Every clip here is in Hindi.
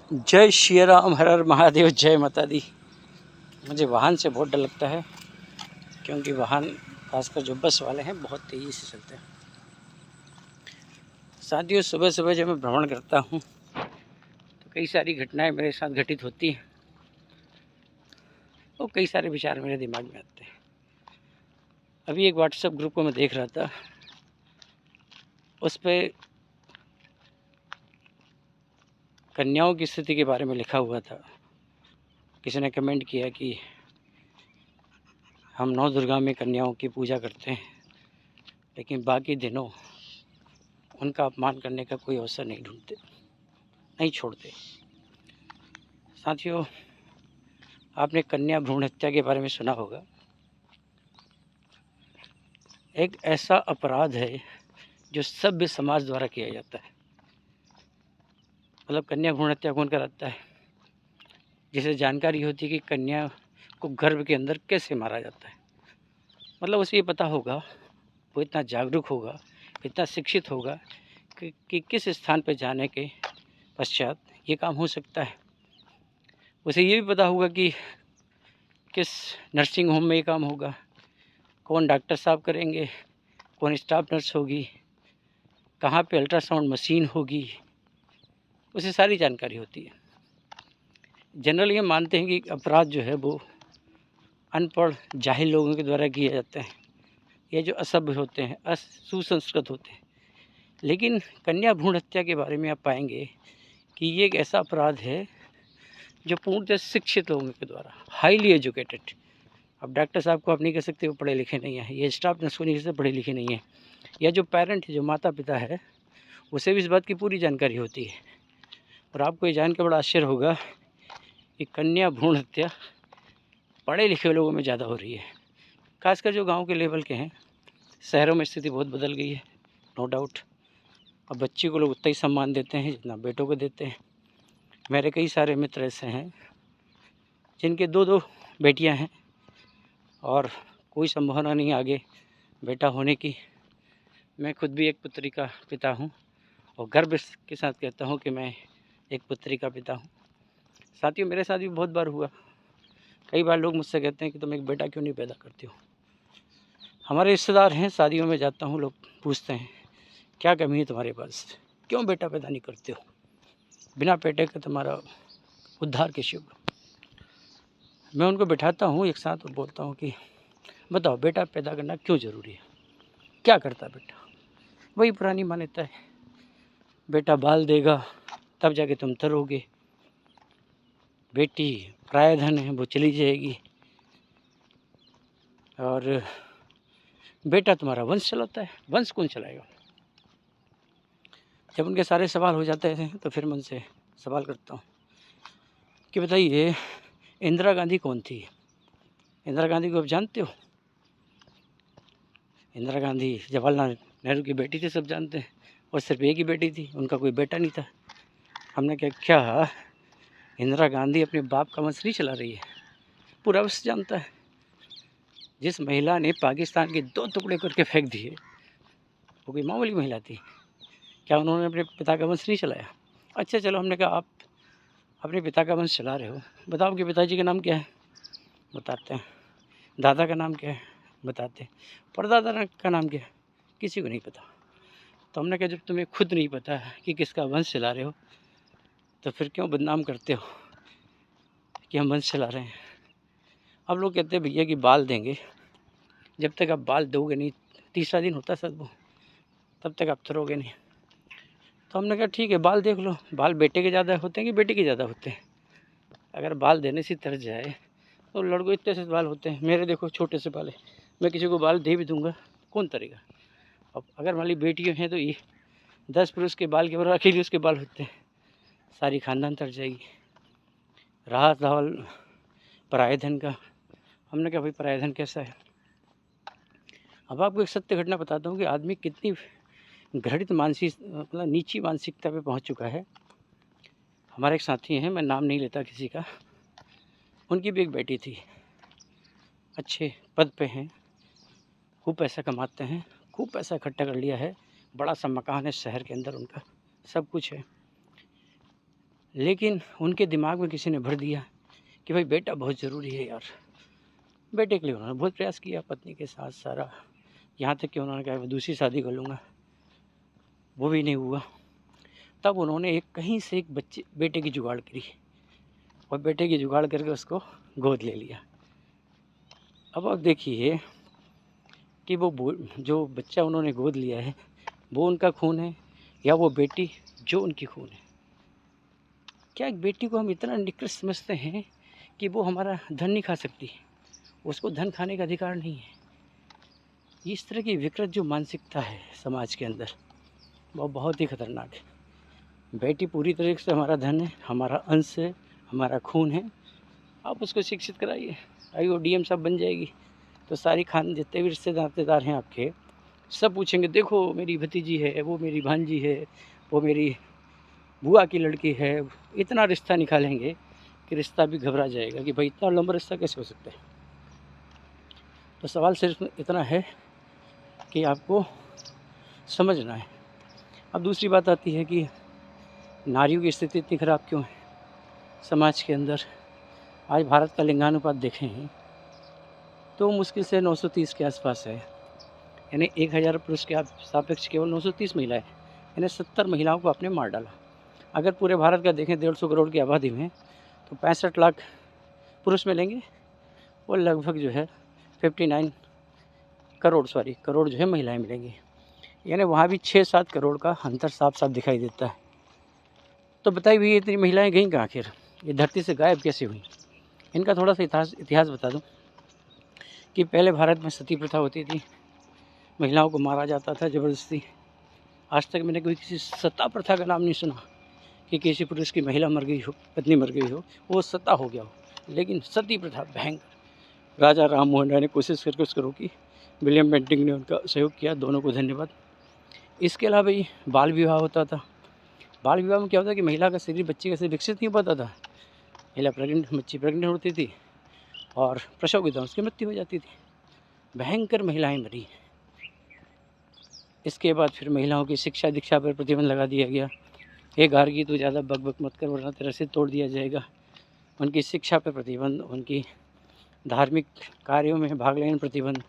जय श्री राम, हर हर महादेव, जय माता दी। मुझे वाहन से बहुत डर लगता है, क्योंकि वाहन खासकर जो बस वाले हैं बहुत तेज़ी से चलते हैं। साथियों, सुबह सुबह जब मैं भ्रमण करता हूँ तो कई सारी घटनाएं मेरे साथ घटित होती हैं और कई सारे विचार मेरे दिमाग में आते हैं। अभी एक व्हाट्सएप ग्रुप को मैं देख रहा था, उस पर कन्याओं की स्थिति के बारे में लिखा हुआ था। किसी ने कमेंट किया कि हम 9 दुर्गा में कन्याओं की पूजा करते हैं, लेकिन बाकी दिनों उनका अपमान करने का कोई अवसर नहीं छोड़ते। साथियों, आपने कन्या भ्रूण हत्या के बारे में सुना होगा। एक ऐसा अपराध है जो सभ्य समाज द्वारा किया जाता है। मतलब कन्या भ्रूण हत्या कौन कराता है? जिसे जानकारी होती है कि कन्या को गर्भ के अंदर कैसे मारा जाता है। मतलब उसे ये पता होगा, वो इतना जागरूक होगा, इतना शिक्षित होगा कि किस स्थान पर जाने के पश्चात ये काम हो सकता है। उसे ये भी पता होगा कि किस नर्सिंग होम में ये काम होगा, कौन डॉक्टर साहब करेंगे, कौन स्टाफ नर्स होगी, कहाँ पे अल्ट्रासाउंड मशीन होगी, उसे सारी जानकारी होती है। जनरल ये मानते हैं कि अपराध जो है वो अनपढ़ जाहिल लोगों के द्वारा किए जाते हैं, ये जो असभ्य होते हैं, असुसंस्कृत होते हैं। लेकिन कन्या भ्रूण हत्या के बारे में आप पाएंगे कि ये एक ऐसा अपराध है जो पूर्णतः शिक्षित लोगों के द्वारा, हाईली एजुकेटेड। अब डॉक्टर साहब को आप नहीं कह सकते वो पढ़े लिखे नहीं हैं, ये स्टाफ नर्स को नहीं कह सकते पढ़े लिखे नहीं हैं, या जो पेरेंट है, जो माता पिता है, उसे भी इस बात की पूरी जानकारी होती है। और आपको ये जान के बड़ा आश्चर्य होगा कि कन्या भ्रूण हत्या पढ़े लिखे लोगों में ज़्यादा हो रही है, खासकर जो गांव के लेवल के हैं। शहरों में स्थिति बहुत बदल गई है, नो डाउट। अब बच्ची को लोग उतना ही सम्मान देते हैं जितना बेटों को देते हैं। मेरे कई सारे मित्र ऐसे हैं जिनके 2-2 बेटियां हैं और कोई संभावना नहीं आगे बेटा होने की। मैं खुद भी एक पुत्री का पिता हूँ और गर्व के साथ कहता हूँ कि मैं एक पुत्री का पिता हूँ। साथियों, मेरे साथ भी बहुत बार हुआ। कई बार लोग मुझसे कहते हैं कि तुम एक बेटा क्यों नहीं पैदा करते हो। हमारे रिश्तेदार हैं, शादियों में जाता हूँ, लोग पूछते हैं क्या कमी है तुम्हारे पास, क्यों बेटा पैदा नहीं करते हो, बिना बेटे का तुम्हारा उद्धार कैसे होगा। मैं उनको बिठाता हूँ एक साथ और बोलता हूँ कि बताओ बेटा पैदा करना क्यों ज़रूरी है, क्या करता है बेटा। वही पुरानी मान्यता है, बेटा बाल देगा तब जाके तुम तरोगे, बेटी पराया धन है वो चली जाएगी, और बेटा तुम्हारा वंश चलाता है। वंश कौन चलाएगा? जब उनके सारे सवाल हो जाते हैं तो फिर मैं उनसे सवाल करता हूँ कि बताइए इंदिरा गांधी कौन थी? इंदिरा गांधी को आप जानते हो? इंदिरा गांधी जवाहरलाल नेहरू की बेटी थी, सब जानते हैं, और सिर्फ एक ही बेटी थी, उनका कोई बेटा नहीं था। हमने क्या इंदिरा गांधी अपने बाप का वंश नहीं चला रही है? पूरा विश्व जानता है। जिस महिला ने पाकिस्तान के 2 टुकड़े करके फेंक दिए, वो कोई मामूली महिला थी? क्या उन्होंने अपने पिता का वंश नहीं चलाया? अच्छा चलो, हमने कहा आप अपने पिता का वंश चला रहे हो, बताओ आपके पिताजी का नाम क्या है? बताते हैं। दादा का नाम क्या है? बताते हैं। परदादा का नाम क्या है? किसी को नहीं पता। तो हमने कहा जब तुम्हें खुद नहीं पता कि किसका वंश चला रहे हो तो फिर क्यों बदनाम करते हो कि हम वंश चला रहे हैं। अब लोग कहते हैं भैया कि बाल देंगे, जब तक आप बाल दोगे नहीं, तीसरा दिन होता सर वो, तब तक आप तरोगे नहीं। तो हमने कहा ठीक है, बाल देख लो। बाल बेटे के ज़्यादा होते हैं कि बेटी के ज़्यादा होते हैं? अगर बाल देने से तर जाए तो लड़कों इतने से बाल होते हैं, मेरे देखो छोटे से बाल है, मैं किसी को बाल दे भी दूंगा, कौन तरेगा? अब अगर मान ली बेटियाँ हैं तो ये 10 पुरुष के बाल के बराबर अकेले उसके बाल होते हैं, सारी खानदान तर जाएगी। रहा सवाल पराये धन का, हमने कहा भाई पराया धन कैसा है? अब आपको एक सत्य घटना बताता हूँ कि आदमी कितनी घृणित मतलब नीची मानसिकता पे पहुँच चुका है। हमारे एक साथी हैं, मैं नाम नहीं लेता किसी का, उनकी भी एक बेटी थी, अच्छे पद पे हैं, खूब पैसा कमाते हैं, खूब पैसा इकट्ठा कर लिया है, बड़ा सा मकान है शहर के अंदर उनका, सब कुछ है। लेकिन उनके दिमाग में किसी ने भर दिया कि भाई बेटा बहुत ज़रूरी है यार। बेटे के लिए उन्होंने बहुत प्रयास किया पत्नी के साथ सारा, यहाँ तक कि उन्होंने कहा मैं दूसरी शादी कर लूँगा, वो भी नहीं हुआ। तब उन्होंने कहीं से एक बेटे की जुगाड़ करी और बेटे की जुगाड़ करके उसको गोद ले लिया। अब आप देखिए कि वो जो बच्चा उन्होंने गोद लिया है वो उनका खून है या वो बेटी जो उनकी खून है। क्या एक बेटी को हम इतना निकृष्ट समझते हैं कि वो हमारा धन नहीं खा सकती, उसको धन खाने का अधिकार नहीं है। इस तरह की विकृत जो मानसिकता है समाज के अंदर वो बहुत ही खतरनाक है। बेटी पूरी तरीके से हमारा धन है, हमारा अंश है, हमारा खून है। आप उसको शिक्षित कराइए, IODM सब बन जाएगी तो सारी जितने भी रिश्तेदार हैं आपके सब पूछेंगे देखो मेरी भतीजी है, वो मेरी भांजी है, वो मेरी बुआ की लड़की है। इतना रिश्ता निकालेंगे कि रिश्ता भी घबरा जाएगा कि भाई इतना लंबा रिश्ता कैसे हो सकता है। तो सवाल सिर्फ इतना है कि आपको समझना है। अब दूसरी बात आती है कि नारियों की स्थिति इतनी ख़राब क्यों है समाज के अंदर। आज भारत का लिंगानुपात देखें तो मुश्किल से 930 के आसपास है, यानी 1000 पुरुष के सापेक्ष केवल 930 महिलाएं, यानी 70 महिलाओं को आपने मार डाला। अगर पूरे भारत का देखें 150 करोड़ की आबादी में तो 65 लाख पुरुष मिलेंगे और लगभग जो है 59 करोड़ जो है महिलाएं मिलेंगी, यानी वहाँ भी 6-7 करोड़ का अंतर साफ साफ दिखाई देता है। तो बताइए भैया इतनी महिलाएं गईं कहाँ आखिर, ये धरती से गायब कैसे हुई। इनका थोड़ा सा इतिहास बता दूं कि पहले भारत में सती प्रथा होती थी, महिलाओं को मारा जाता था ज़बरदस्ती। आज तक मैंने कोई किसी सती प्रथा का नाम नहीं सुना कि किसी पुरुष की महिला मर गई हो, पत्नी मर गई हो, वो सता हो गया हो। लेकिन सती प्रथा भयंकर, राजा राम मोहन राय ने कोशिश करके उसको रोकी, विलियम बेंटिंक ने उनका सहयोग किया, दोनों को धन्यवाद। इसके अलावा ही बाल विवाह होता था। बाल विवाह में क्या होता है कि महिला का शरीर बच्चे का शरीर विकसित नहीं हो पाता था, महिला बच्ची प्रेग्नेंट होती थी और प्रसव के दौरान उसकी मृत्यु हो जाती थी। भयंकर महिलाएं मरी। इसके बाद फिर महिलाओं की शिक्षा दीक्षा पर प्रतिबंध लगा दिया गया। एक गार्गी तो ज़्यादा बक मत कर वरना तेरा सिर तोड़ दिया जाएगा। उनकी शिक्षा पर प्रतिबंध, उनकी धार्मिक कार्यों में भाग लेने प्रतिबंध,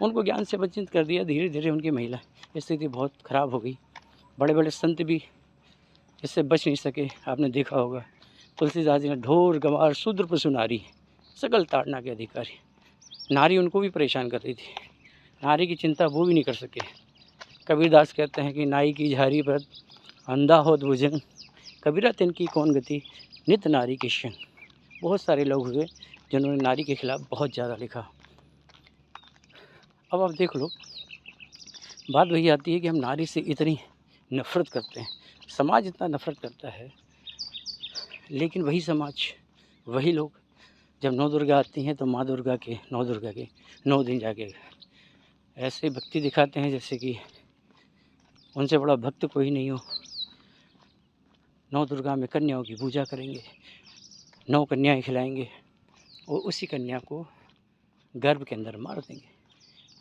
उनको ज्ञान से वंचित कर दिया। धीरे धीरे उनकी महिला स्थिति बहुत ख़राब हो गई। बड़े बड़े संत भी इससे बच नहीं सके। आपने देखा होगा तुलसीदास जी ने ढोर गंवार शूद्र पशु नारी सकल ताड़ना के अधिकारी। नारी उनको भी परेशान कर रही थी, नारी की चिंता वो भी नहीं कर सके। कबीरदास कहते हैं कि नाई की झारी पर अंधा हो भुजंग, कबीरा तिनकी कौन गति, नित नारी के संग। बहुत सारे लोग हुए जिन्होंने नारी के खिलाफ बहुत ज़्यादा लिखा। अब आप देख लो, बात वही आती है कि हम नारी से इतनी नफ़रत करते हैं, समाज इतना नफ़रत करता है, लेकिन वही समाज, वही लोग जब 9 दुर्गा आती हैं तो माँ दुर्गा के 9 दिन जाके ऐसे भक्ति दिखाते हैं जैसे कि उनसे बड़ा भक्त कोई नहीं हो। 9 दुर्गा में कन्याओं की पूजा करेंगे, 9 कन्याएं खिलाएंगे और उसी कन्या को गर्भ के अंदर मार देंगे।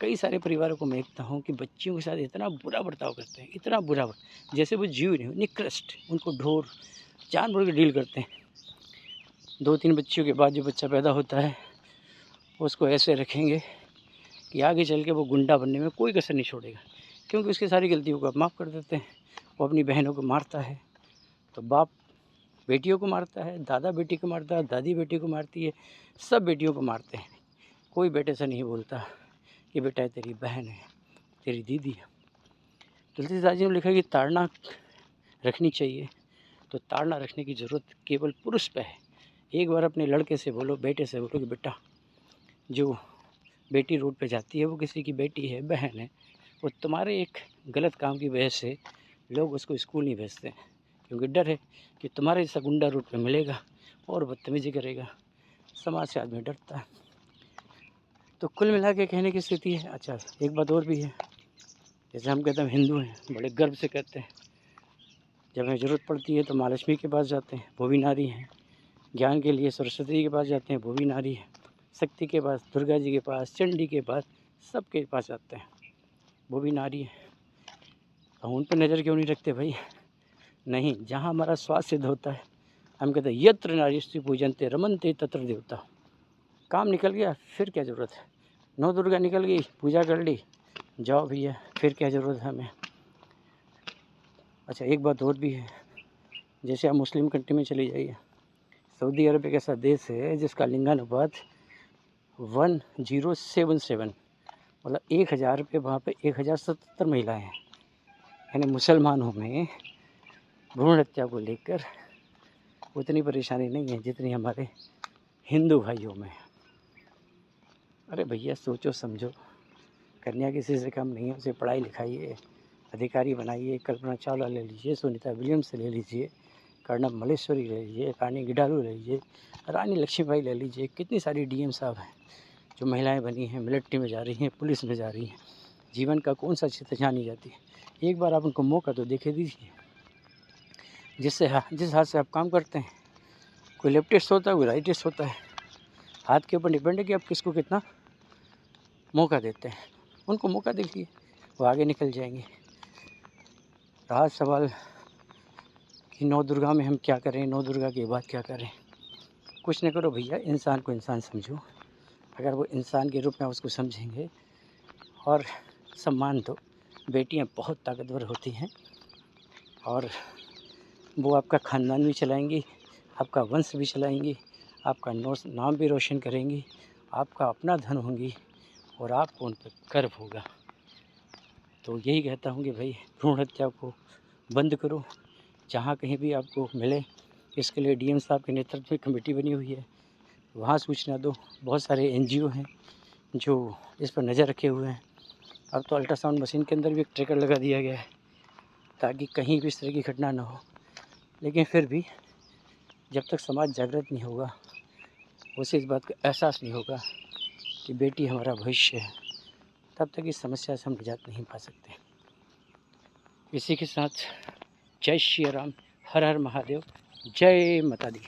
कई सारे परिवारों को मैं देखता हूँ कि बच्चियों के साथ इतना बुरा बर्ताव करते हैं, इतना बुरा जैसे वो जीव नहीं, निकृष्ट, उनको ढोर जानवर की डील करते हैं। 2-3 बच्चियों के बाद जो बच्चा पैदा होता है उसको ऐसे रखेंगे कि आगे चल के वो गुंडा बनने में कोई कसर नहीं छोड़ेगा, क्योंकि उसकी सारी गलतियों को आप माफ़ कर देते हैं। वो अपनी बहनों को मारता है तो बाप बेटियों को मारता है, दादा बेटी को मारता है, दादी बेटी को मारती है, सब बेटियों को मारते हैं। कोई बेटे से नहीं बोलता कि बेटा तेरी बहन है, तेरी दीदी है। तुलसीदास जी ने लिखा कि ताड़ना रखनी चाहिए, तो ताड़ना रखने की ज़रूरत केवल पुरुष पे है। एक बार अपने लड़के से बोलो, बेटे से बोलो कि बेटा जो बेटी रोड पे जाती है वो किसी की बेटी है, बहन है, वो तुम्हारे एक गलत काम की वजह से लोग उसको स्कूल नहीं भेजते हैं, क्योंकि डर है कि तुम्हारे जैसा गुंडा रोड पे मिलेगा और बदतमीजी करेगा। समाज से आदमी डरता है। तो कुल मिला के कहने की स्थिति है। अच्छा, एक बात और भी है, जैसे हम कहते हैं हिंदू हैं, बड़े गर्व से कहते हैं, जब हमें ज़रूरत पड़ती है तो माँ लक्ष्मी के पास जाते हैं, वो भी नारी हैं। ज्ञान के लिए सरस्वती के पास जाते हैं, वो भी नारी है। शक्ति के पास, दुर्गा जी के पास, चंडी के पास, सबके पास जाते हैं, वो भी नारी है। हम उन पर नज़र क्यों नहीं रखते भाई? नहीं, जहाँ हमारा स्वाद सिद्ध होता है हम कहते हैं यत्र नारीस्ति पूजनते रमनते तत्र देवता। काम निकल गया, फिर क्या ज़रूरत है। 9 दुर्गा निकल गई, पूजा कर ली, जाओ भैया, फिर क्या ज़रूरत है हमें। अच्छा, एक बात और भी है, जैसे आप मुस्लिम कंट्री में चली जाइए, सऊदी अरब एक ऐसा देश है जिसका लिंगानुपात 1077, मतलब 1000 पे वहाँ पे 1077 महिलाएं हैं। यानी मुसलमानों में भ्रूण हत्या को लेकर उतनी परेशानी नहीं है जितनी हमारे हिंदू भाइयों में। अरे भैया सोचो समझो, कन्या किसी से कम नहीं है, उसे पढ़ाई लिखाइए, अधिकारी बनाइए। कल्पना चावला ले लीजिए, सुनीता विलियम्स ले लीजिए, कर्णम मल्लेश्वरी ले लीजिए, कानी गिडालू ले लीजिए, रानी लक्ष्मीबाई ले लीजिए, कितनी सारी डीएम साहब हैं जो महिलाएं बनी हैं, मिलिट्री में जा रही हैं, पुलिस में जा रही हैं। जीवन का कौन सा क्षेत्र जानी जाती है। एक बार आप उनको मौका तो देखे दीजिए। जिस हाथ से आप काम करते हैं, कोई लेफ्टिस्ट होता है, कोई राइटिस्ट होता है, हाथ के ऊपर डिपेंड है कि आप किसको कितना मौका देते हैं। उनको मौका देखिए, वो आगे निकल जाएंगे। रहा सवाल कि 9 दुर्गा में हम क्या करें, 9 दुर्गा के बाद क्या करें। कुछ न करो भैया, इंसान को इंसान समझो। अगर वो इंसान के रूप में उसको समझेंगे और सम्मान दो। बेटियां बहुत ताकतवर होती हैं और वो आपका ख़ानदान भी चलाएंगी, आपका वंश भी चलाएंगी, आपका नाम भी रोशन करेंगी, आपका अपना धन होंगी और आपको उन पर गर्व होगा। तो यही कहता हूँ कि भाई भ्रूण हत्या को बंद करो। जहाँ कहीं भी आपको मिले, इसके लिए डीएम साहब के नेतृत्व में कमेटी बनी हुई है, वहाँ सूचना दो। बहुत सारे एनजीओ हैं जो इस पर नज़र रखे हुए हैं। अब तो अल्ट्रासाउंड मशीन के अंदर भी एक ट्रैकर लगा दिया गया है ताकि कहीं भी इस तरह की घटना ना हो। लेकिन फिर भी जब तक समाज जागृत नहीं होगा, उसे इस बात का एहसास नहीं होगा कि बेटी हमारा भविष्य है, तब तक इस समस्या से हम निजात नहीं पा सकते। इसी के साथ जय श्री राम, हर हर महादेव, जय माता दी।